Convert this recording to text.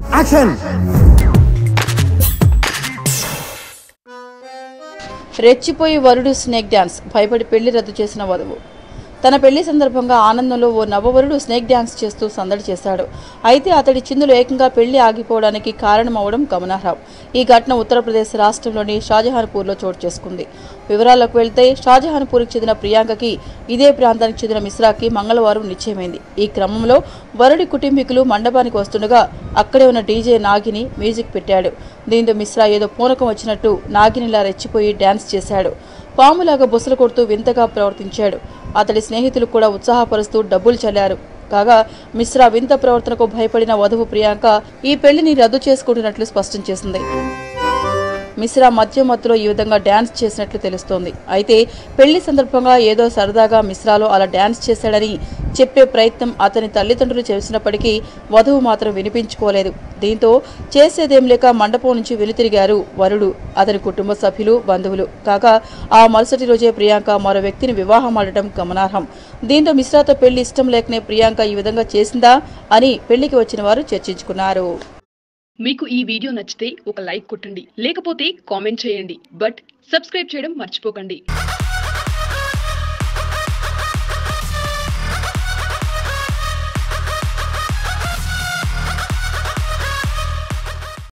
Action. రెచ్చిపోయి వరుడు snake dance, భయపడి పెళ్లి రద్దు చేసిన వధువు. తన పెళ్లి సందర్భంగా ఆనందంలో ఓ నవవరుడు స్నేక్ డ్యాన్స్ చేస్తూ సందడి చేశాడు. అయితే అతడి చిందులు ఏకంగా పెళ్లి ఆగిపోవడానికి కారణమవడం గమనార్హం. ఈ ఘటన ఉత్తరప్రదేశ్ రాష్ట్రంలోని షాజహాన్పూర్లో చోటు చేసుకుంది. వివరాలకు వెళ్తే షాజహాన్పూర్కి చెందిన ప్రియాంకకి ఇదే ప్రాంతానికి చెందిన మిశ్రాకి మంగళవారం నిశ్చయమైంది. ఈ క్రమంలో వరుడి కుటుంబీకులు మండపానికి వస్తుండగా అక్కడే ఉన్న డీజే నాగిని మ్యూజిక్ పెట్టాడు. దీంతో మిశ్రా ఏదో పూనకం వచ్చినట్టు నాగినిలా రెచ్చిపోయి డ్యాన్స్ చేశాడు. పాములాగా బుసలు కొడుతూ వింతగా ప్రవర్తించాడు. అతడి స్నేహితులు కూడా ఉత్సాహపరుస్తూ డబ్బులు చల్లారు. కాగా మిశ్రా వింత ప్రవర్తనకు భయపడిన వధువు ప్రియాంక ఈ పెళ్లిని రద్దు చేసుకుంటున్నట్లు స్పష్టం చేసింది. మిశ్రా మధ్యమత్తులో ఈ విధంగా డ్యాన్స్ చేసినట్లు తెలుస్తోంది. అయితే పెళ్లి సందర్భంగా ఏదో సరదాగా మిశ్రాలో అలా డ్యాన్స్ చేశాడని చెప్పే ప్రయత్నం అతని తల్లిదండ్రులు చేసినప్పటికీ వధువు మాత్రం వినిపించుకోలేదు. దీంతో చేసేదేం లేక మండపం నుంచి వెనుతిరిగారు వరుడు, అతని కుటుంబ సభ్యులు, బంధువులు. కాగా ఆ మరుసటి రోజే ప్రియాంక మరో వ్యక్తిని వివాహం ఆడటం గమనార్హం. దీంతో మిశ్రాతో పెళ్లి ఇష్టం లేకనే ప్రియాంక ఈ విధంగా చేసిందా అని పెళ్లికి వచ్చిన వారు చర్చించుకున్నారు. మీకు ఈ వీడియో నచ్చితే ఒక లైక్ కొట్టండి, లేకపోతే కామెంట్ చేయండి. బట్ సబ్స్క్రైబ్ చేయడం మర్చిపోకండి.